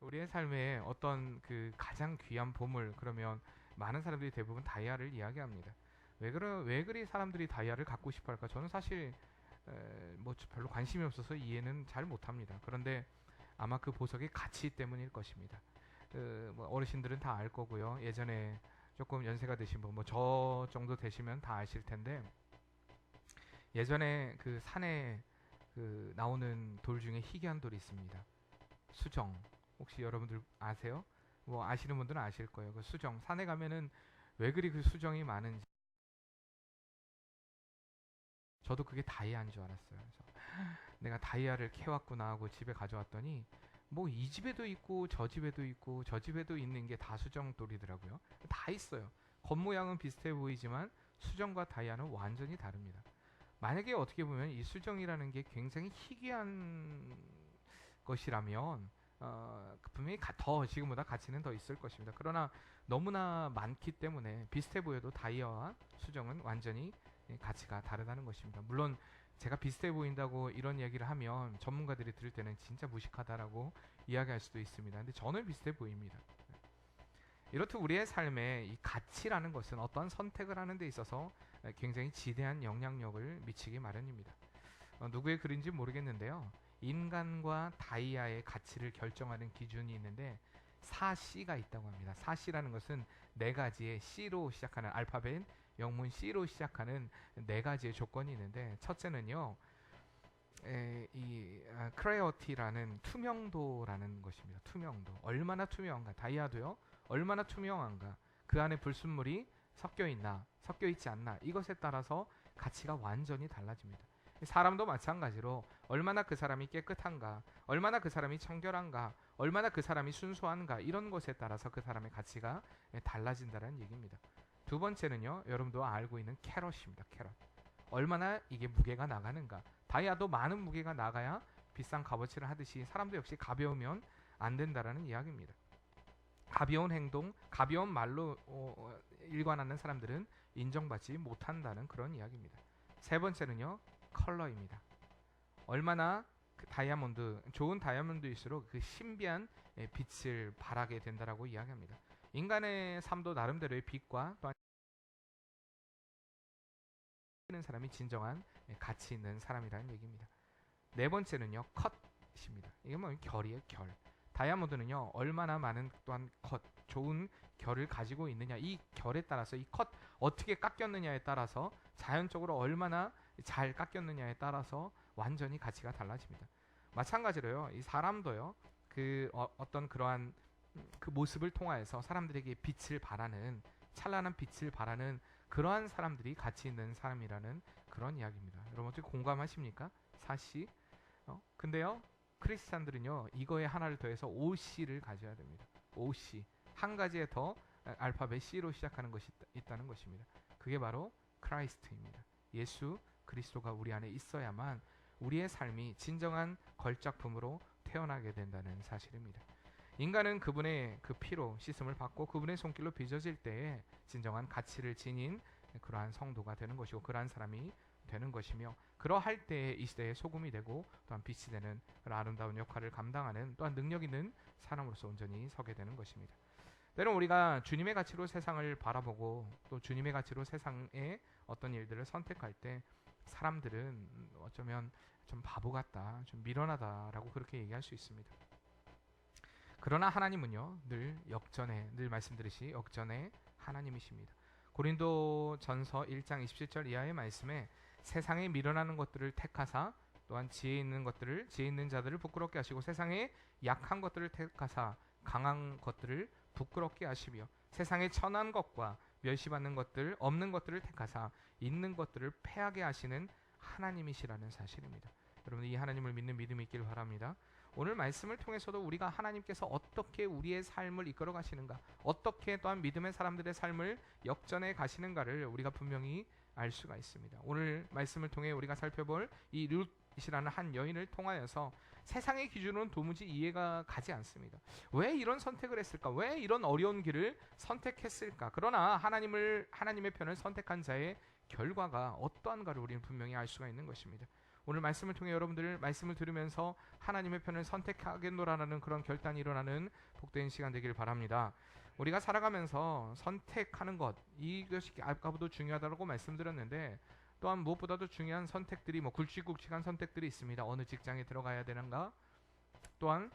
우리의 삶에 어떤 그 가장 귀한 보물 그러면 많은 사람들이 대부분 다이아를 이야기합니다. 왜 그리 사람들이 다이아를 갖고 싶어 할까? 저는 사실 뭐 별로 관심이 없어서 이해는 잘 못합니다. 그런데 아마 그 보석의 가치 때문일 것입니다. 뭐 어르신들은 다 알 거고요. 예전에 조금 연세가 되신 분, 뭐 저 정도 되시면 다 아실 텐데 예전에 그 산에 그 나오는 돌 중에 희귀한 돌이 있습니다. 수정. 혹시 여러분들 아세요? 뭐 아시는 분들은 아실 거예요. 그 수정. 산에 가면은 왜 그리 그 수정이 많은지. 저도 그게 다이아인 줄 알았어요. 그래서 내가 다이아를 캐왔구나 하고 집에 가져왔더니 뭐 이 집에도 있고 저 집에도 있고 저 집에도 있는 게 다 수정돌이더라고요. 다 있어요. 겉모양은 비슷해 보이지만 수정과 다이아는 완전히 다릅니다. 만약에 어떻게 보면 이 수정이라는 게 굉장히 희귀한 것이라면 분명히 더 지금보다 가치는 더 있을 것입니다. 그러나 너무나 많기 때문에 비슷해 보여도 다이아와 수정은 완전히 가치가 다르다는 것입니다. 물론 제가 비슷해 보인다고 이런 얘기를 하면 전문가들이 들을 때는 진짜 무식하다라고 이야기할 수도 있습니다. 근데 저는 비슷해 보입니다. 이렇듯 우리의 삶에 이 가치라는 것은 어떠한 선택을 하는 데 있어서 굉장히 지대한 영향력을 미치기 마련입니다. 누구의 글인지 모르겠는데요. 인간과 다이아의 가치를 결정하는 기준이 있는데 4C가 있다고 합니다. 4C라는 것은 네 가지의 C로 시작하는 알파벳 영문 C로 시작하는 네 가지의 조건이 있는데 첫째는요. 크레어티라는 투명도라는 것입니다. 투명도. 얼마나 투명한가? 다이아도요. 얼마나 투명한가? 그 안에 불순물이 섞여 있나, 섞여 있지 않나? 이것에 따라서 가치가 완전히 달라집니다. 사람도 마찬가지로 얼마나 그 사람이 깨끗한가, 얼마나 그 사람이 청결한가, 얼마나 그 사람이 순수한가 이런 것에 따라서 그 사람의 가치가 달라진다는 얘기입니다. 두 번째는요, 여러분도 알고 있는 캐럿입니다. 캐럿. 얼마나 이게 무게가 나가는가. 다이아도 많은 무게가 나가야 비싼 값어치를 하듯이 사람도 역시 가벼우면 안 된다라는 이야기입니다. 가벼운 행동, 가벼운 말로 일관하는 사람들은 인정받지 못한다는 그런 이야기입니다. 세 번째는요, 컬러입니다. 얼마나 그 다이아몬드, 좋은 다이아몬드일수록 그 신비한 빛을 발하게 된다라고 이야기합니다. 인간의 삶도 나름대로의 빛과 또한 는 사람이 진정한 가치 있는 사람이라는 얘기입니다. 네 번째는요, 컷입니다. 이게 뭐 결이에요, 결. 다이아몬드는요, 얼마나 많은 또한 컷, 좋은 결을 가지고 있느냐, 이 결에 따라서 이 컷 어떻게 깎였느냐에 따라서 자연적으로 얼마나 잘 깎였느냐에 따라서 완전히 가치가 달라집니다. 마찬가지로요, 이 사람도요, 어떤 그러한 그 모습을 통하여서 사람들에게 빛을 발하는 찬란한 빛을 발하는 그러한 사람들이 가치 있는 사람이라는 그런 이야기입니다. 여러분 어떻게 공감하십니까? 4C. 근데요, 크리스찬들은요, 이거에 하나를 더해서 5C를 가져야 됩니다. 5C. 한 가지에 더 알파벳 C로 시작하는 것이 있다는 것입니다. 그게 바로 크라이스트입니다. 예수 그리스도가 우리 안에 있어야만 우리의 삶이 진정한 걸작품으로 태어나게 된다는 사실입니다. 인간은 그분의 그 피로 씻음을 받고 그분의 손길로 빚어질 때에 진정한 가치를 지닌 그러한 성도가 되는 것이고 그러한 사람이 되는 것이며 그러할 때에 이 시대의 소금이 되고 또한 빛이 되는 그런 아름다운 역할을 감당하는 또한 능력 있는 사람으로서 온전히 서게 되는 것입니다. 때론 우리가 주님의 가치로 세상을 바라보고 또 주님의 가치로 세상의 어떤 일들을 선택할 때 사람들은 어쩌면 좀 바보 같다, 좀 미련하다라고 그렇게 얘기할 수 있습니다. 그러나 하나님은요, 늘 말씀드리시 역전의 하나님이십니다. 고린도 전서 1장 27절 이하의 말씀에 세상에 미련하는 것들을 택하사 또한 지혜 있는 자들을 부끄럽게 하시고 세상에 약한 것들을 택하사 강한 것들을 부끄럽게 하시며 세상에 천한 것과 멸시받는 것들 없는 것들을 택하사 있는 것들을 패하게 하시는 하나님이시라는 사실입니다. 여러분 이 하나님을 믿는 믿음이 있길 바랍니다. 오늘 말씀을 통해서도 우리가 하나님께서 어떻게 우리의 삶을 이끌어 가시는가, 어떻게 또한 믿음의 사람들의 삶을 역전해 가시는가를 우리가 분명히 알 수가 있습니다. 오늘 말씀을 통해 우리가 살펴볼 이 룻이라는 한 여인을 통하여서 세상의 기준으로는 도무지 이해가 가지 않습니다. 왜 이런 선택을 했을까? 왜 이런 어려운 길을 선택했을까? 그러나 하나님의 편을 선택한 자의 결과가 어떠한가를 우리는 분명히 알 수가 있는 것입니다. 오늘 말씀을 통해 여러분들 말씀을 들으면서 하나님의 편을 선택하겠노라는 그런 결단이 일어나는 복된 시간 되길 바랍니다. 우리가 살아가면서 선택하는 것, 이것이 아까부터 중요하다고 말씀드렸는데, 또한 무엇보다도 중요한 선택들이 굵직굵직한 선택들이 있습니다. 어느 직장에 들어가야 되는가, 또한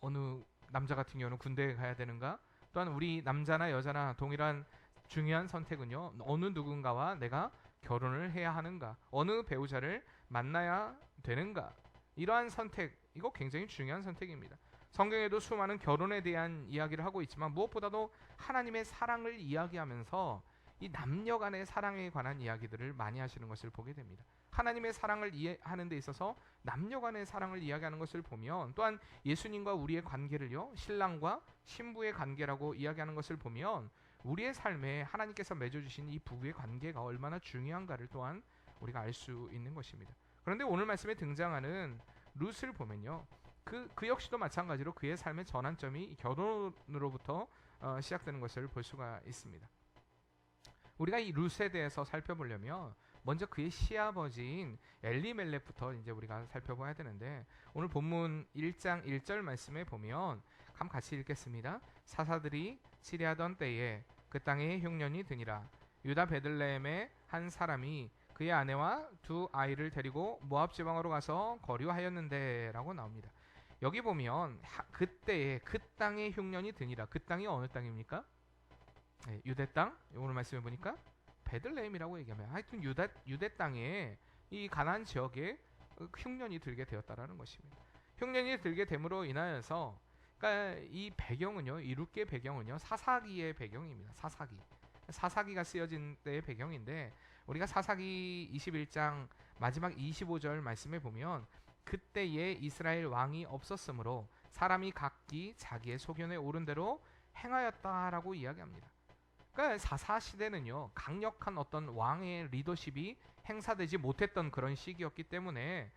어느 남자 같은 경우는 군대에 가야 되는가, 또한 우리 남자나 여자나 동일한 중요한 선택은요, 어느 누군가와 내가 결혼을 해야 하는가, 어느 배우자를 만나야 되는가, 이러한 선택, 이거 굉장히 중요한 선택입니다. 성경에도 수많은 결혼에 대한 이야기를 하고 있지만 무엇보다도 하나님의 사랑을 이야기하면서 이 남녀 간의 사랑에 관한 이야기들을 많이 하시는 것을 보게 됩니다. 하나님의 사랑을 이해하는 데 있어서 남녀 간의 사랑을 이야기하는 것을 보면, 또한 예수님과 우리의 관계를요, 신랑과 신부의 관계라고 이야기하는 것을 보면, 우리의 삶에 하나님께서 맺어주신 이 부부의 관계가 얼마나 중요한가를 또한 우리가 알 수 있는 것입니다. 그런데 오늘 말씀에 등장하는 룻을 보면요, 그 역시도 마찬가지로 그의 삶의 전환점이 결혼으로부터 시작되는 것을 볼 수가 있습니다. 우리가 이 룻에 대해서 살펴보려면 먼저 그의 시아버지인 엘리멜렉부터 이제 우리가 살펴봐야 되는데, 오늘 본문 1장 1절 말씀에 보면 한번 같이 읽겠습니다. 사사들이 치리하던 때에 그 땅에 흉년이 드니라. 유다 베들레헴의 한 사람이 그의 아내와 두 아이를 데리고 모압 지방으로 가서 거류하였는데 라고 나옵니다. 여기 보면 그때에 그 땅에 흉년이 드니라. 그 땅이 어느 땅입니까? 네, 유대 땅. 오늘 말씀해 보니까 베들레헴이라고 얘기하면, 하여튼 유대 땅에 이 가나안 지역에 흉년이 들게 되었다라는 것입니다. 흉년이 들게 됨으로 인하여서, 그러니까 이 배경은요, 이 룻기의 배경은요, 사사기의 배경입니다. 사사기가 쓰여진 때의 배경인데, 우리가 사사기 21장 마지막 25절 말씀에 보면 그때에 이스라엘 왕이 없었으므로 사람이 각기 자기의 소견에 오른 대로 행하였다라고 이야기합니다. 그러니까 사사 시대는요, 강력한 어떤 왕의 리더십이 행사되지 못했던 그런 시기였기 때문에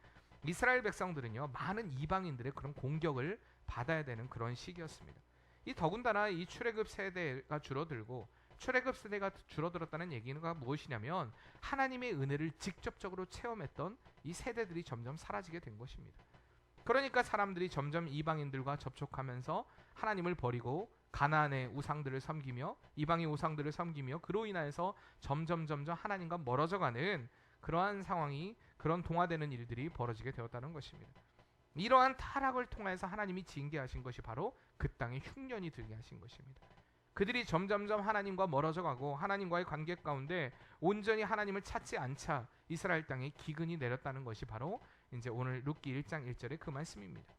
이스라엘 백성들은요, 많은 이방인들의 그런 공격을 받아야 되는 그런 시기였습니다. 이 더군다나 이 출애굽 세대가 줄어들고, 출애굽 세대가 줄어들었다는 얘기가 무엇이냐면 하나님의 은혜를 직접적으로 체험했던 이 세대들이 점점 사라지게 된 것입니다. 그러니까 사람들이 점점 이방인들과 접촉하면서 하나님을 버리고 가나안의 우상들을 섬기며 이방의 우상들을 섬기며, 그로 인하여서 점점 하나님과 멀어져가는 그러한 상황이, 그런 동화되는 일들이 벌어지게 되었다는 것입니다. 이러한 타락을 통해서 하나님이 징계하신 것이 바로 그 땅에 흉년이 들게 하신 것입니다. 그들이 점점 하나님과 멀어져가고 하나님과의 관계 가운데 온전히 하나님을 찾지 않자 이스라엘 땅에 기근이 내렸다는 것이 바로 이제 오늘 룻기 1장 1절의 그 말씀입니다.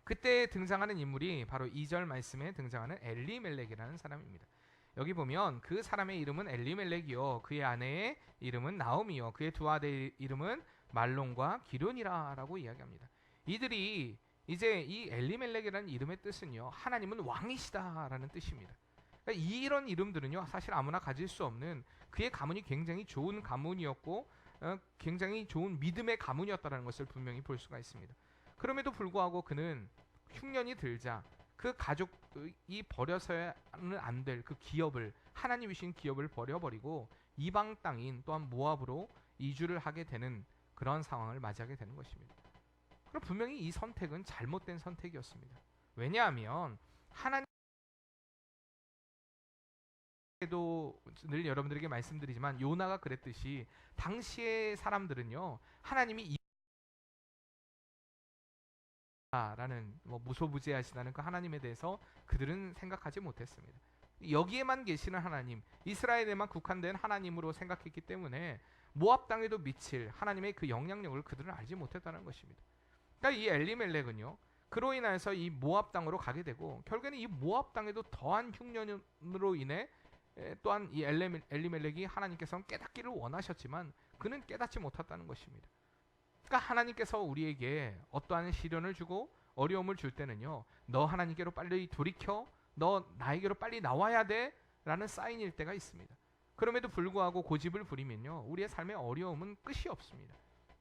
그때 등장하는 인물이 바로 2절 말씀에 등장하는 엘리멜렉이라는 사람입니다. 여기 보면 그 사람의 이름은 엘리멜렉이요, 그의 아내의 이름은 나오미요, 그의 두 아들의 이름은 말론과 기련이라 라고 이야기합니다. 이들이 이제 이 엘리멜렉이라는 이름의 뜻은요, 하나님은 왕이시다라는 뜻입니다. 그러니까 이런 이름들은요, 사실 아무나 가질 수 없는, 그의 가문이 굉장히 좋은 가문이었고 굉장히 좋은 믿음의 가문이었다는 것을 분명히 볼 수가 있습니다. 그럼에도 불구하고 그는 흉년이 들자 그 가족이 버려서는 안 될 그 기업을, 하나님이 주신 기업을 버려버리고 이방 땅인 또한 모압으로 이주를 하게 되는 그런 상황을 맞이하게 되는 것입니다. 그럼 분명히 이 선택은 잘못된 선택이었습니다. 왜냐하면 하나님께도 늘 여러분들에게 말씀드리지만 요나가 그랬듯이 당시의 사람들은요, 하나님이 라는 무소부재하시다는 그 하나님에 대해서 그들은 생각하지 못했습니다. 여기에만 계시는 하나님, 이스라엘에만 국한된 하나님으로 생각했기 때문에 모압 땅에도 미칠 하나님의 그 영향력을 그들은 알지 못했다는 것입니다. 그러니까 이 엘리멜렉은요, 그로 인해서 이 모압 땅으로 가게 되고, 결국에는 이 모압 땅에도 더한 흉년으로 인해 또한 이 엘리멜렉이 하나님께서는 깨닫기를 원하셨지만 그는 깨닫지 못했다는 것입니다. 그러니까 하나님께서 우리에게 어떠한 시련을 주고 어려움을 줄 때는요, 너 하나님께로 빨리 돌이켜, 너 나에게로 빨리 나와야 돼 라는 사인일 때가 있습니다. 그럼에도 불구하고 고집을 부리면요, 우리의 삶의 어려움은 끝이 없습니다.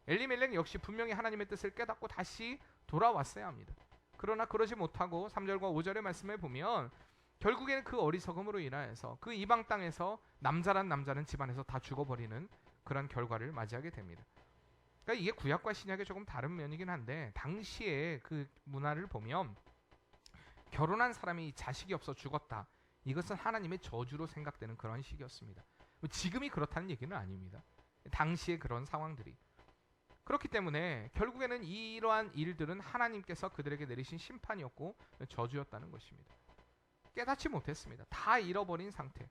엘리멜렉 역시 분명히 하나님의 뜻을 깨닫고 다시 돌아왔어야 합니다. 그러나 그러지 못하고 3절과 5절의 말씀에 보면 결국에는 그 어리석음으로 인하여서 그 이방 땅에서 남자란 남자는 집안에서 다 죽어버리는 그런 결과를 맞이하게 됩니다. 그러니까 이게 구약과 신약의 조금 다른 면이긴 한데 당시에 그 문화를 보면 결혼한 사람이 자식이 없어 죽었다. 이것은 하나님의 저주로 생각되는 그런 시기였습니다. 지금이 그렇다는 얘기는 아닙니다. 당시에 그런 상황들이. 그렇기 때문에 결국에는 이러한 일들은 하나님께서 그들에게 내리신 심판이었고 저주였다는 것입니다. 깨닫지 못했습니다. 다 잃어버린 상태.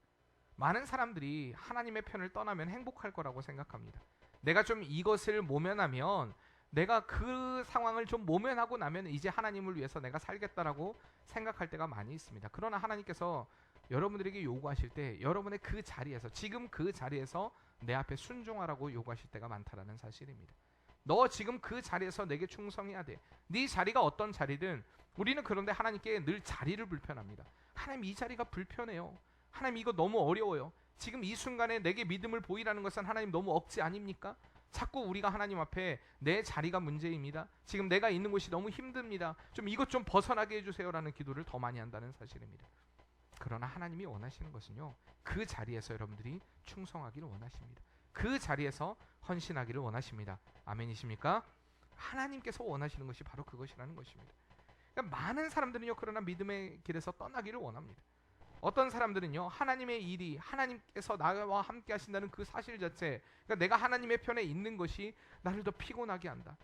많은 사람들이 하나님의 편을 떠나면 행복할 거라고 생각합니다. 내가 좀 이것을 모면하면, 내가 그 상황을 좀 모면하고 나면 이제 하나님을 위해서 내가 살겠다라고 생각할 때가 많이 있습니다. 그러나 하나님께서 여러분들에게 요구하실 때 여러분의 그 자리에서, 지금 그 자리에서 내 앞에 순종하라고 요구하실 때가 많다라는 사실입니다. 너 지금 그 자리에서 내게 충성해야 돼. 네 자리가 어떤 자리든. 우리는 그런데 하나님께 늘 자리를 불편합니다. 하나님, 이 자리가 불편해요. 하나님, 이거 너무 어려워요. 지금 이 순간에 내게 믿음을 보이라는 것은 하나님 너무 억지 아닙니까? 자꾸 우리가 하나님 앞에 내 자리가 문제입니다. 지금 내가 있는 곳이 너무 힘듭니다. 좀 이것 좀 벗어나게 해주세요라는 기도를 더 많이 한다는 사실입니다. 그러나 하나님이 원하시는 것은요, 그 자리에서 여러분들이 충성하기를 원하십니다. 그 자리에서 헌신하기를 원하십니다. 아멘이십니까? 하나님께서 원하시는 것이 바로 그것이라는 것입니다. 그러니까 많은 사람들은요, 그러나 믿음의 길에서 떠나기를 원합니다. 어떤 사람들은요, 하나님의 일이, 하나님께서 나와 함께 하신다는 그 사실 자체, 그러니까 내가 하나님의 편에 있는 것이 나를 더 피곤하게 한다.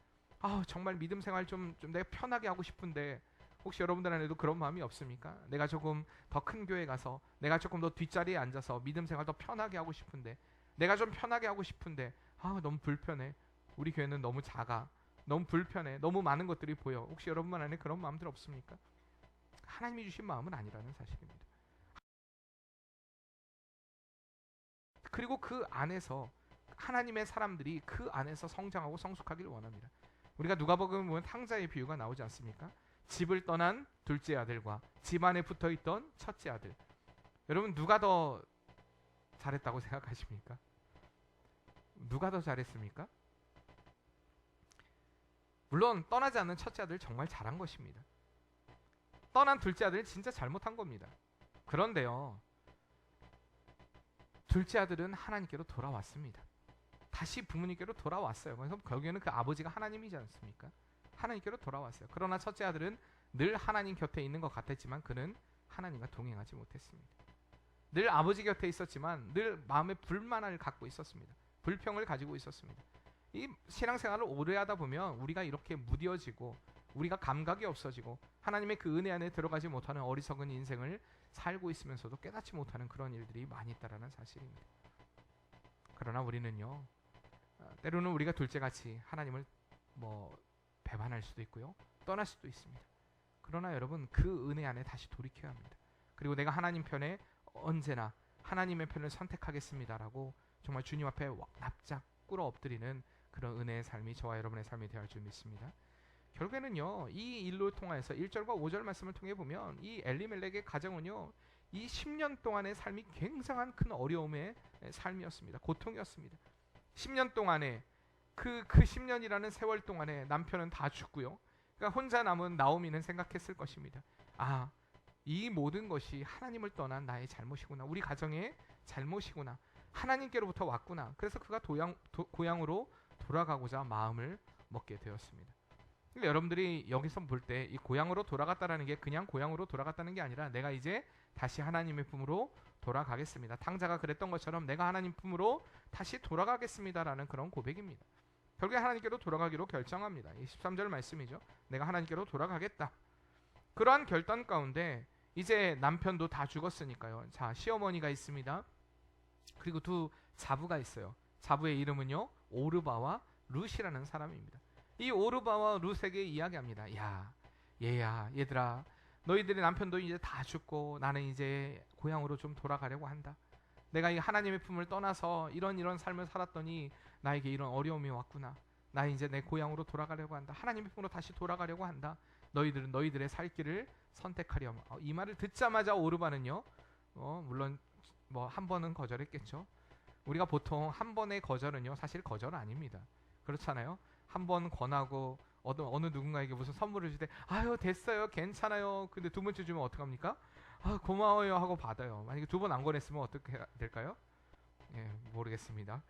정말 믿음 생활 좀 내가 편하게 하고 싶은데, 혹시 여러분들 안에도 그런 마음이 없습니까? 내가 조금 더 큰 교회 가서, 내가 조금 더 뒷자리에 앉아서 믿음 생활 더 편하게 하고 싶은데, 내가 좀 편하게 하고 싶은데 너무 불편해. 우리 교회는 너무 작아. 너무 불편해. 너무 많은 것들이 보여. 혹시 여러분 안에 그런 마음들 없습니까? 하나님이 주신 마음은 아니라는 사실입니다. 그리고 그 안에서 하나님의 사람들이 그 안에서 성장하고 성숙하기를 원합니다. 우리가 누가복음 보면 탕자의 비유가 나오지 않습니까? 집을 떠난 둘째 아들과 집 안에 붙어있던 첫째 아들. 여러분, 누가 더 잘했다고 생각하십니까? 누가 더 잘했습니까? 물론 떠나지 않는 첫째 아들 정말 잘한 것입니다. 떠난 둘째 아들은 진짜 잘못한 겁니다. 그런데요, 둘째 아들은 하나님께로 돌아왔습니다. 다시 부모님께로 돌아왔어요. 그래서 결국에는 그 아버지가 하나님이지 않습니까? 하나님께로 돌아왔어요. 그러나 첫째 아들은 늘 하나님 곁에 있는 것 같았지만 그는 하나님과 동행하지 못했습니다. 늘 아버지 곁에 있었지만 늘 마음에 불만을 갖고 있었습니다. 불평을 가지고 있었습니다. 이 신앙생활을 오래 하다 보면 우리가 이렇게 무뎌지고, 우리가 감각이 없어지고, 하나님의 그 은혜 안에 들어가지 못하는 어리석은 인생을 살고 있으면서도 깨닫지 못하는 그런 일들이 많이 있다는 사실입니다. 그러나 우리는요, 때로는 우리가 둘째같이 하나님을 배반할 수도 있고요, 떠날 수도 있습니다. 그러나 여러분, 그 은혜 안에 다시 돌이켜야 합니다. 그리고 내가 하나님 편에 언제나 하나님의 편을 선택하겠습니다라고 정말 주님 앞에 납작 꿇어 엎드리는 그런 은혜의 삶이 저와 여러분의 삶이 되어야 할 줄 믿습니다. 결국에는요, 이 일로 통해서 1절과 5절 말씀을 통해 보면 이 엘리멜렉의 가정은요, 이 10년 동안의 삶이 굉장한 큰 어려움의 삶이었습니다. 고통이었습니다. 10년 동안에 그 10년이라는 세월 동안에 남편은 다 죽고요. 그러니까 혼자 남은 나오미는 생각했을 것입니다. 이 모든 것이 하나님을 떠난 나의 잘못이구나. 우리 가정의 잘못이구나. 하나님께로부터 왔구나. 그래서 그가 고향으로 돌아가고자 마음을 먹게 되었습니다. 그러니까 여러분들이 여기서 볼 때 이 고향으로 돌아갔다라는 게 그냥 고향으로 돌아갔다는 게 아니라 내가 이제 다시 하나님의 품으로 돌아가겠습니다. 탕자가 그랬던 것처럼 내가 하나님 품으로 다시 돌아가겠습니다라는 그런 고백입니다. 결국에 하나님께로 돌아가기로 결정합니다. 23절 말씀이죠. 내가 하나님께로 돌아가겠다. 그러한 결단 가운데 이제 남편도 다 죽었으니까요. 자, 시어머니가 있습니다. 그리고 두 자부가 있어요. 자부의 이름은요, 오르바와 룻이라는 사람입니다. 이 오르바와 룻에게 이야기합니다. 야, 얘야, 얘들아, 너희들의 남편도 이제 다 죽고 나는 이제 고향으로 좀 돌아가려고 한다. 내가 이 하나님의 품을 떠나서 이런 삶을 살았더니 나에게 이런 어려움이 왔구나. 나 이제 내 고향으로 돌아가려고 한다. 하나님의 품으로 다시 돌아가려고 한다. 너희들은 너희들의 살 길을 선택하렴. 이 말을 듣자마자 오르바는요, 물론 한 번은 거절했겠죠. 우리가 보통 한 번의 거절은요, 사실 거절 아닙니다. 그렇잖아요. 한 번 권하고 어느 누군가에게 무슨 선물을 줄 때 됐어요, 괜찮아요. 근데 두 번째 주면 어떡합니까? 고마워요 하고 받아요. 만약에 두 번 안 권했으면 어떻게 될까요? 모르겠습니다.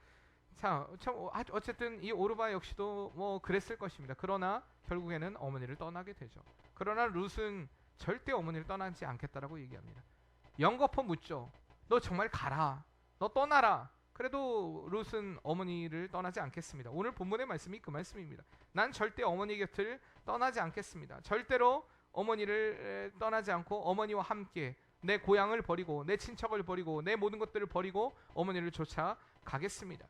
자, 참 어쨌든 이 오르바 역시도 뭐 그랬을 것입니다. 그러나 결국에는 어머니를 떠나게 되죠. 그러나 룻은 절대 어머니를 떠나지 않겠다라고 얘기합니다. 영거포 묻죠. 너 정말 가라. 너 떠나라. 그래도 룻은 어머니를 떠나지 않겠습니다. 오늘 본문의 말씀이 그 말씀입니다. 난 절대 어머니 곁을 떠나지 않겠습니다. 절대로 어머니를 떠나지 않고 어머니와 함께 내 고향을 버리고 내 친척을 버리고 내 모든 것들을 버리고 어머니를 쫓아가겠습니다.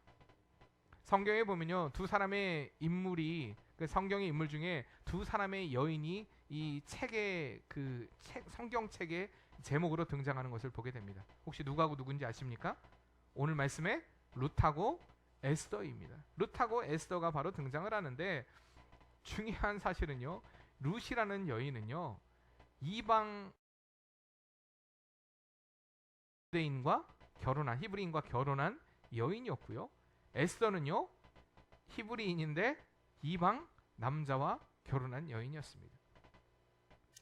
성경에 보면요, 두 사람의 인물이 그 성경의 인물 중에 두 사람의 여인이 이 책의 성경책의 제목으로 등장하는 것을 보게 됩니다. 혹시 누구하고 누군지 아십니까? 오늘 말씀에 룻하고 에스더입니다. 룻하고 에스더가 바로 등장을 하는데 중요한 사실은요, 룻이라는 여인은요 이방 유대인과 결혼한 히브리인과 결혼한 여인이었고요. 에스더는요 히브리인인데 이방 남자와 결혼한 여인이었습니다.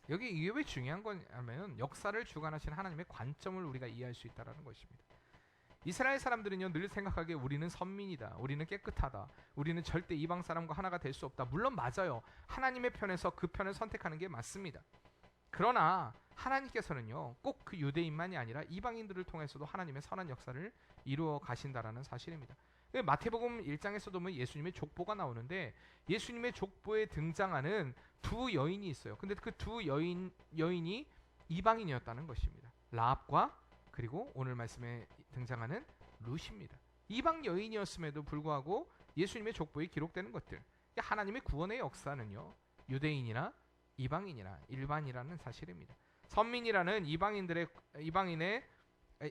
여기 이게 왜 중요한 거냐면 역사를 주관하신 하나님의 관점을 우리가 이해할 수 있다는 것입니다. 이스라엘 사람들은요 늘 생각하기에 우리는 선민이다, 우리는 깨끗하다, 우리는 절대 이방 사람과 하나가 될 수 없다. 물론 맞아요. 하나님의 편에서 그 편을 선택하는 게 맞습니다. 그러나 하나님께서는요 꼭 그 유대인만이 아니라 이방인들을 통해서도 하나님의 선한 역사를 이루어 가신다라는 사실입니다. 마태복음 1장에서도 보면 예수님의 족보가 나오는데 예수님의 족보에 등장하는 두 여인이 있어요. 근데 그 두 여인이 이방인이었다는 것입니다. 라합과 그리고 오늘 말씀에 등장하는 룻입니다. 이방 여인이었음에도 불구하고 예수님의 족보에 기록되는 것들, 하나님의 구원의 역사는요 유대인이나 이방인이나 일반이라는 사실입니다. 선민이라는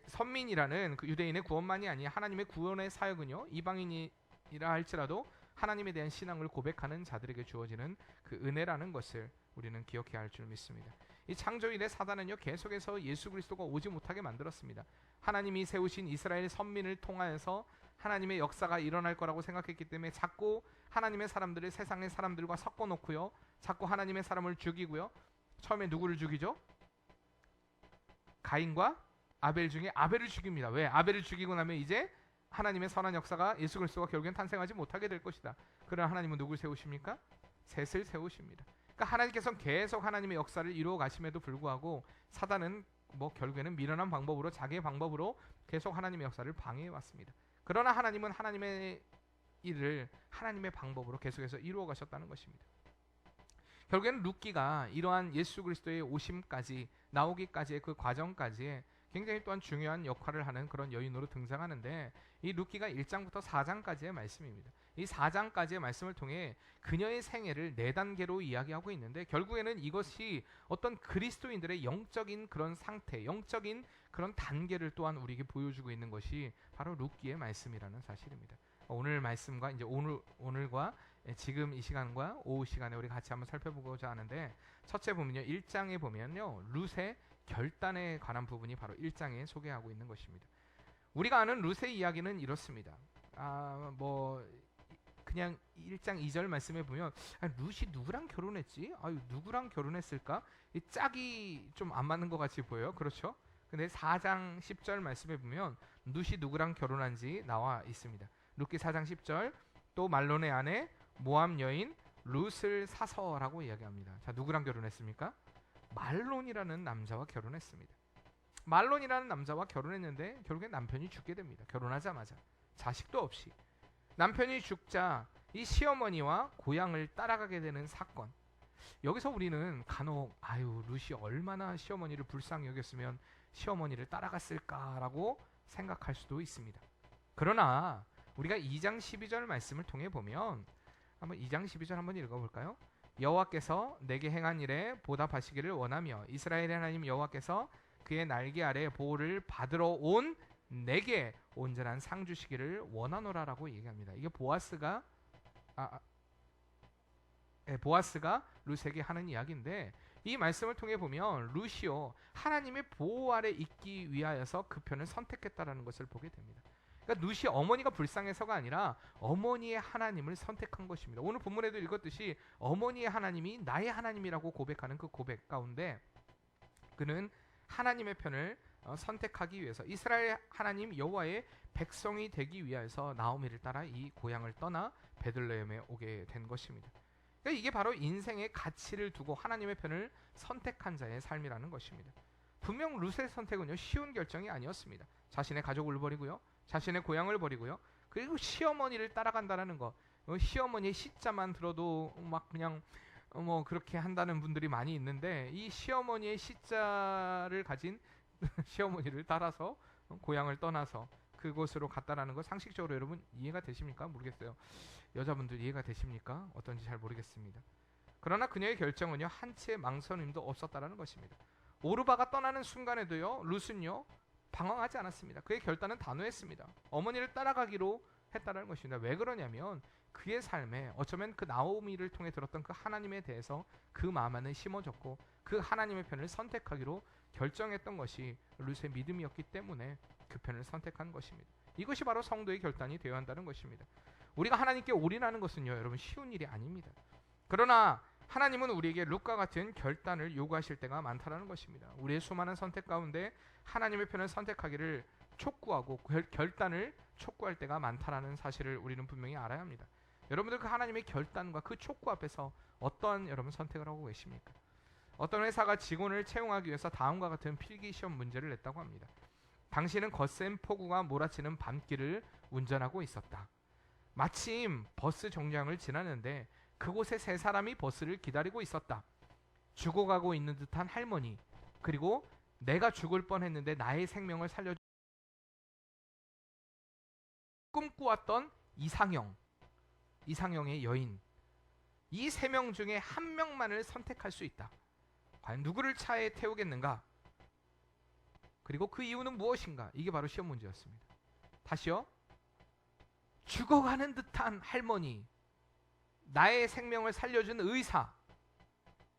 선민이라는 그 유대인의 구원만이 아니라 하나님의 구원의 사역은요 이방인이라 할지라도 하나님에 대한 신앙을 고백하는 자들에게 주어지는 그 은혜라는 것을 우리는 기억해야 할 줄 믿습니다. 이 창조일에 사단은요 계속해서 예수 그리스도가 오지 못하게 만들었습니다. 하나님이 세우신 이스라엘 선민을 통하여서 하나님의 역사가 일어날 거라고 생각했기 때문에 자꾸 하나님의 사람들을 세상의 사람들과 섞어놓고요, 자꾸 하나님의 사람을 죽이고요. 처음에 누구를 죽이죠? 가인과 아벨 중에 아벨을 죽입니다. 왜? 아벨을 죽이고 나면 이제 하나님의 선한 역사가 예수 그리스도가 결국엔 탄생하지 못하게 될 것이다. 그러나 하나님은 누구를 세우십니까? 셋을 세우십니다. 그러니까 하나님께서는 계속 하나님의 역사를 이루어 가심에도 불구하고 사단은 뭐 결국에는 미련한 방법으로 자기의 방법으로 계속 하나님의 역사를 방해해 왔습니다. 그러나 하나님은 하나님의 일을 하나님의 방법으로 계속해서 이루어 가셨다는 것입니다. 결국에는 룻기가 이러한 예수 그리스도의 오심까지 나오기까지의 그 과정까지에 굉장히 또한 중요한 역할을 하는 그런 여인으로 등장하는데 이 룻기가 1장부터 4장까지의 말씀입니다. 이 4장까지의 말씀을 통해 그녀의 생애를 4단계로 이야기하고 있는데 결국에는 이것이 어떤 그리스도인들의 영적인 그런 상태, 영적인 그런 단계를 또한 우리에게 보여주고 있는 것이 바로 룻기의 말씀이라는 사실입니다. 오늘 말씀과 이제 오늘과 지금 이 시간과 오후 시간에 우리 같이 한번 살펴보고자 하는데 첫째 보면요 1장에 보면요 룻의 결단에 관한 부분이 바로 1장에 소개하고 있는 것입니다. 우리가 아는 룻의 이야기는 이렇습니다. 그냥 1장 2절 말씀에 보면 룻이 누구랑 결혼했지? 누구랑 결혼했을까? 이 짝이 좀 안 맞는 것 같이 보여요. 그렇죠? 근데 4장 10절 말씀에 보면 룻이 누구랑 결혼한지 나와 있습니다. 룻기 4장 10절 또 말론의 아내 모압 여인 룻을 사서라고 이야기합니다. 자, 누구랑 결혼했습니까? 말론이라는 남자와 결혼했습니다. 말론이라는 남자와 결혼했는데 결국에 남편이 죽게 됩니다. 결혼하자마자 자식도 없이 남편이 죽자 이 시어머니와 고향을 따라가게 되는 사건. 여기서 우리는 간혹 룻이 얼마나 시어머니를 불쌍히 여겼으면 시어머니를 따라갔을까라고 생각할 수도 있습니다. 그러나 우리가 2장 12절 말씀을 통해 보면 한번 2장 12절 한번 읽어볼까요? 여호와께서 내게 행한 일에 보답하시기를 원하며 이스라엘의 하나님 여호와께서 그의 날개 아래 보호를 받으러 온 내게 온전한 상 주시기를 원하노라라고 얘기합니다. 이게 보아스가 룻에게 하는 이야기인데 이 말씀을 통해 보면 룻이요 하나님의 보호 아래 있기 위하여서 그 편을 선택했다라는 것을 보게 됩니다. 그러니까 룻이 어머니가 불쌍해서가 아니라 어머니의 하나님을 선택한 것입니다. 오늘 본문에도 읽었듯이 어머니의 하나님이 나의 하나님이라고 고백하는 그 고백 가운데 그는 하나님의 편을 선택하기 위해서 이스라엘 하나님 여호와의 백성이 되기 위해서 나오미를 따라 이 고향을 떠나 베들레헴에 오게 된 것입니다. 그러니까 이게 바로 인생의 가치를 두고 하나님의 편을 선택한 자의 삶이라는 것입니다. 분명 룻의 선택은요 쉬운 결정이 아니었습니다. 자신의 가족을 버리고요, 자신의 고향을 버리고요, 그리고 시어머니를 따라간다는 거. 시어머니의 시자만 들어도 막 그냥 뭐 그렇게 한다는 분들이 많이 있는데, 이 시어머니의 시자를 가진 시어머니를 따라서 고향을 떠나서 그곳으로 갔다라는 거 상식적으로 여러분 이해가 되십니까? 모르겠어요. 여자분들 이해가 되십니까? 어떤지 잘 모르겠습니다. 그러나 그녀의 결정은요 한치의 망설임도 없었다라는 것입니다. 오르바가 떠나는 순간에도요 룻은요 방황하지 않았습니다. 그의 결단은 단호했습니다. 어머니를 따라가기로 했다는 것입니다. 왜 그러냐면 그의 삶에 어쩌면 그 나오미를 통해 들었던 그 하나님에 대해서 그 마음 안에 심어졌고 그 하나님의 편을 선택하기로 결정했던 것이 룻의 믿음이었기 때문에 그 편을 선택한 것입니다. 이것이 바로 성도의 결단이 되어야 한다는 것입니다. 우리가 하나님께 올인하는 것은요 여러분 쉬운 일이 아닙니다. 그러나 하나님은 우리에게 룻과 같은 결단을 요구하실 때가 많다는 것입니다. 우리의 수많은 선택 가운데 하나님의 편을 선택하기를 촉구하고 결단을 촉구할 때가 많다는 사실을 우리는 분명히 알아야 합니다. 여러분들 그 하나님의 결단과 그 촉구 앞에서 어떤 여러분 선택을 하고 계십니까? 어떤 회사가 직원을 채용하기 위해서 다음과 같은 필기시험 문제를 냈다고 합니다. 당신은 거센 폭우가 몰아치는 밤길을 운전하고 있었다. 마침 버스 정류장을 지나는데 그곳에 세 사람이 버스를 기다리고 있었다. 죽어가고 있는 듯한 할머니, 그리고 내가 죽을 뻔했는데 나의 생명을 살려준 꿈꾸었던 이상형의 여인. 이 세 명 중에 한 명만을 선택할 수 있다. 과연 누구를 차에 태우겠는가? 그리고 그 이유는 무엇인가? 이게 바로 시험 문제였습니다. 다시요. 죽어가는 듯한 할머니, 나의 생명을 살려준 의사,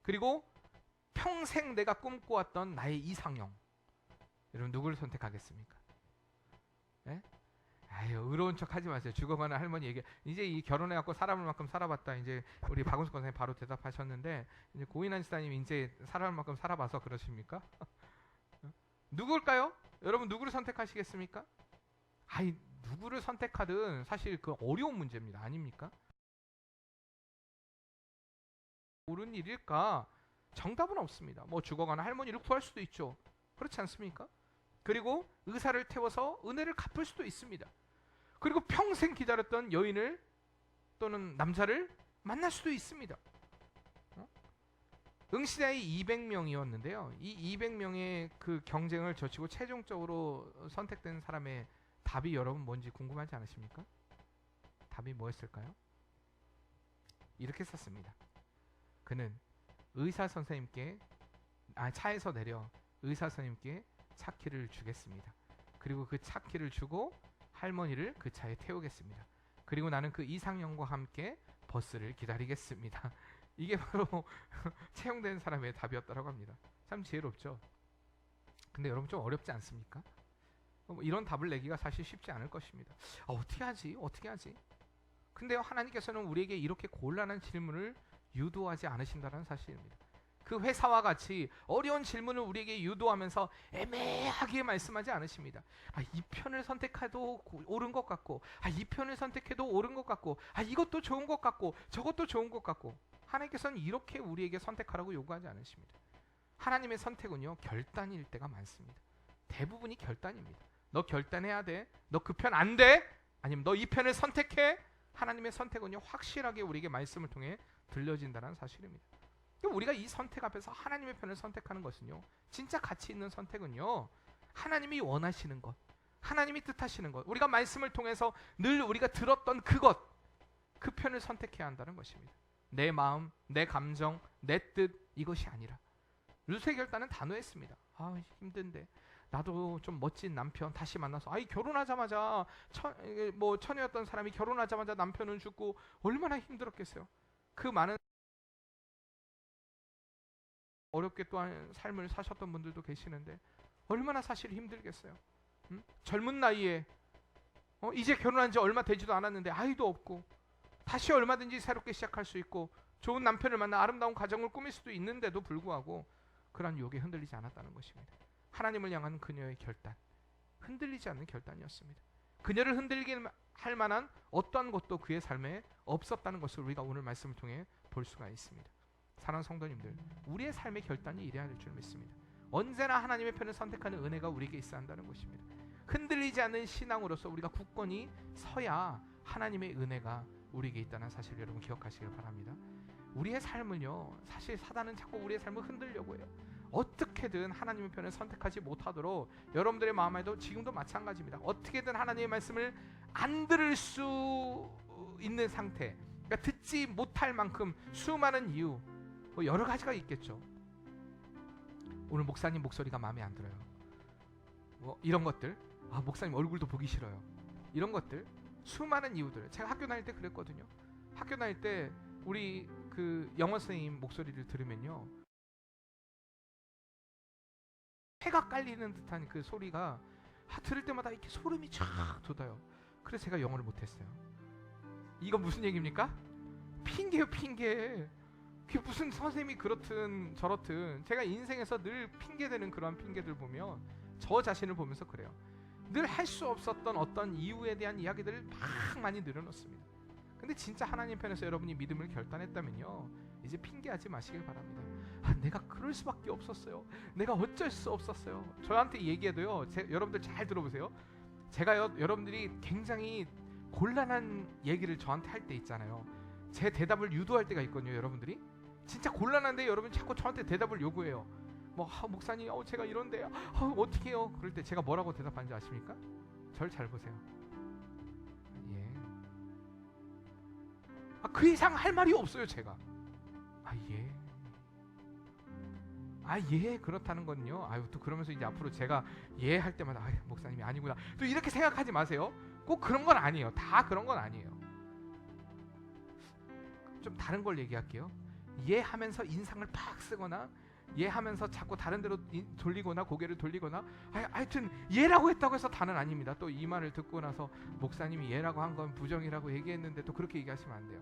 그리고 평생 내가 꿈꿔왔던 나의 이상형. 여러분 누구를 선택하겠습니까? 네? 아유 의로운 척 하지 마세요. 죽어가는 할머니 얘기. 이제 이 결혼해갖고 살아볼 만큼 살아봤다. 이제 우리 박은숙 권사님 바로 대답하셨는데, 이제 고인한 지사님 이제 살아볼 만큼 살아봐서 그러십니까? 누굴까요? 여러분 누구를 선택하시겠습니까? 아이 누구를 선택하든 사실 그 어려운 문제입니다. 아닙니까? 옳은 일일까? 정답은 없습니다. 뭐 죽어가는 할머니를 구할 수도 있죠. 그렇지 않습니까? 그리고 의사를 태워서 은혜를 갚을 수도 있습니다. 그리고 평생 기다렸던 여인을 또는 남자를 만날 수도 있습니다. 응시자의 200명이었는데요. 이 200명의 그 경쟁을 젖히고 최종적으로 선택된 사람의 답이 여러분 뭔지 궁금하지 않으십니까? 답이 뭐였을까요? 이렇게 썼습니다. 그는 의사 선생님께 차에서 내려 의사 선생님께 차키를 주겠습니다. 그리고 그 차키를 주고 할머니를 그 차에 태우겠습니다. 그리고 나는 그 이상형과 함께 버스를 기다리겠습니다. 이게 바로 채용된 사람의 답이었다고 합니다. 참 지혜롭죠. 근데 여러분 좀 어렵지 않습니까? 이런 답을 내기가 사실 쉽지 않을 것입니다. 어떻게 하지? 근데요 하나님께서는 우리에게 이렇게 곤란한 질문을 유도하지 않으신다는 사실입니다. 그 회사와 같이 어려운 질문을 우리에게 유도하면서 애매하게 말씀하지 않으십니다. 이 편을 선택해도 옳은 것 같고, 이 편을 선택해도 옳은 것 같고, 이것도 좋은 것 같고, 저것도 좋은 것 같고. 하나님께서는 이렇게 우리에게 선택하라고 요구하지 않으십니다. 하나님의 선택은요 결단일 때가 많습니다. 대부분이 결단입니다. 너 결단해야 돼. 너 그 편 안 돼. 아니면 너 이 편을 선택해. 하나님의 선택은요 확실하게 우리에게 말씀을 통해 들려진다는 사실입니다. 우리가 이 선택 앞에서 하나님의 편을 선택하는 것은요 진짜 가치 있는 선택은요 하나님이 원하시는 것, 하나님이 뜻하시는 것, 우리가 말씀을 통해서 늘 우리가 들었던 그것, 그 편을 선택해야 한다는 것입니다. 내 마음, 내 감정, 내 뜻, 이것이 아니라. 룻의 결단은 단호했습니다. 힘든데 나도 좀 멋진 남편 다시 만나서 결혼하자마자 처녀였던 사람이 결혼하자마자 남편은 죽고 얼마나 힘들었겠어요. 그 많은 어렵게 또한 삶을 사셨던 분들도 계시는데 얼마나 사실 힘들겠어요. 젊은 나이에 이제 결혼한 지 얼마 되지도 않았는데 아이도 없고 다시 얼마든지 새롭게 시작할 수 있고 좋은 남편을 만나 아름다운 가정을 꾸밀 수도 있는데도 불구하고 그런 유혹에 흔들리지 않았다는 것입니다. 하나님을 향한 그녀의 결단, 흔들리지 않는 결단이었습니다. 그녀를 흔들게 할 만한 어떠한 것도 그의 삶에 없었다는 것을 우리가 오늘 말씀을 통해 볼 수가 있습니다. 사랑하는 성도님들, 우리의 삶의 결단이 이래야 될 줄 믿습니다. 언제나 하나님의 편을 선택하는 은혜가 우리에게 있어야 한다는 것입니다. 흔들리지 않는 신앙으로서 우리가 굳건히 서야 하나님의 은혜가 우리에게 있다는 사실을 여러분 기억하시길 바랍니다. 우리의 삶을요, 사실 사단은 자꾸 우리의 삶을 흔들려고 해요. 어떻게든 하나님의 편을 선택하지 못하도록 여러분들의 마음에도 지금도 마찬가지입니다. 어떻게든 하나님의 말씀을 안 들을 수 있는 상태, 그러니까 듣지 못할 만큼 수많은 이유, 뭐 여러 가지가 있겠죠. 오늘 목사님 목소리가 마음에 안 들어요. 뭐 이런 것들, 목사님 얼굴도 보기 싫어요. 이런 것들, 수많은 이유들. 제가 학교 다닐 때 그랬거든요. 학교 다닐 때 우리 그 영어 선생님 목소리를 들으면요, 해가 깔리는 듯한 그 소리가 들을 때마다 이렇게 소름이 쫙 돋아요. 그래서 제가 영어를 못했어요. 이거 무슨 얘기입니까? 핑계요, 핑계. 그게 무슨 선생님이 그렇든 저렇든 제가 인생에서 늘 핑계대는 그러한 핑계들 보면 저 자신을 보면서 그래요. 늘 할 수 없었던 어떤 이유에 대한 이야기들을 막 많이 늘어놓습니다. 근데 진짜 하나님 편에서 여러분이 믿음을 결단했다면요, 이제 핑계하지 마시길 바랍니다. 내가 그럴 수밖에 없었어요. 내가 어쩔 수 없었어요. 저한테 얘기해도요, 여러분들 잘 들어보세요. 제가 여러분들이 굉장히 곤란한 얘기를 저한테 할 때 있잖아요. 제 대답을 유도할 때가 있거든요. 여러분들이 진짜 곤란한데 여러분 자꾸 저한테 대답을 요구해요. 뭐 목사님 제가 이런데 어떻게 해요? 그럴 때 제가 뭐라고 대답하는지 아십니까? 절 잘 보세요. 예. 그 이상 할 말이 없어요. 제가 예. 예, 그렇다는 건요. 또 그러면서 이제 앞으로 제가 예 할 때마다 목사님이 아니구나. 또 이렇게 생각하지 마세요. 꼭 그런 건 아니에요. 다 그런 건 아니에요. 좀 다른 걸 얘기할게요. 예 하면서 인상을 팍 쓰거나 예 하면서 자꾸 다른 데로 돌리거나 고개를 돌리거나 하여튼 예라고 했다고 해서 다는 아닙니다. 또 이 말을 듣고 나서 목사님이 예라고 한 건 부정이라고 얘기했는데 또 그렇게 얘기하시면 안 돼요.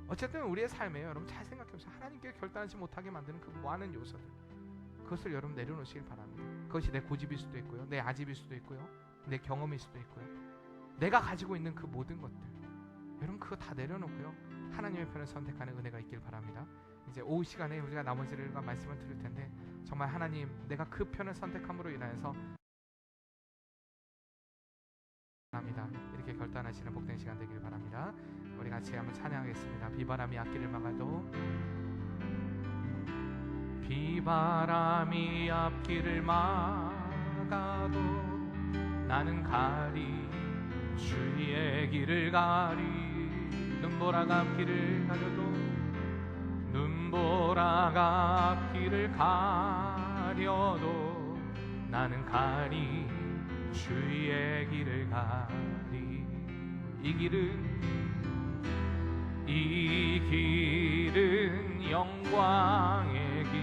어쨌든 우리의 삶에 여러분 잘 생각해보세요. 하나님께 결단하지 못하게 만드는 그 많은 요소들, 그것을 여러분 내려놓으시길 바랍니다. 그것이 내 고집일 수도 있고요, 내 아집일 수도 있고요, 내 경험일 수도 있고요, 내가 가지고 있는 그 모든 것들, 여러분 그거 다 내려놓고요, 하나님의 편을 선택하는 은혜가 있길 바랍니다. 이제 오후 시간에 우리가 나머지들과 말씀을 드릴 텐데, 정말 하나님, 내가 그 편을 선택함으로 인하여서 합니다. 이렇게 결단하시는 복된 시간 되길 바랍니다. 우리 같이 한번 찬양하겠습니다. 비바람이 앞길을 막아도, 비바람이 앞길을 막아도 나는 가리, 주의 길을 가리. 눈보라가 앞길을 가려도, 눈보라가 앞길을 가려도 나는 가리, 주의 길을 가리. 이 길은 영광의 길,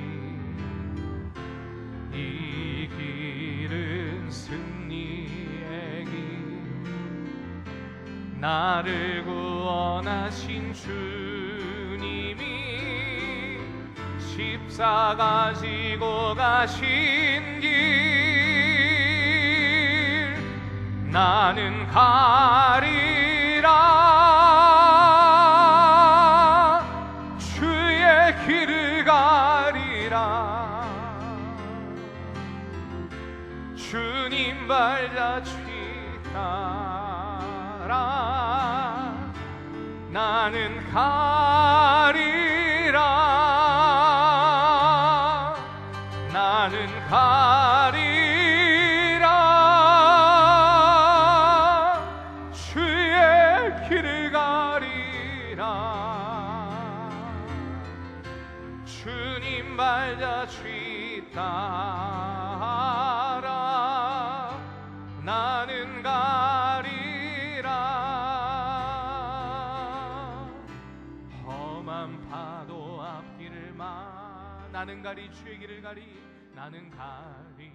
이 길은 승리의 길. 나를 구원하신 주님이 십자가 지고 가신 길, 나는 가리라, 주의 길을 가리라. 주님 발자취 따라 나는 가리라, 나는 가리라, 주의 길을 가리라. 주님 발자취 따라 나는 가리라. 험한 파도 앞길을 나는 가리, 주의 길을 가리, 나는 가리,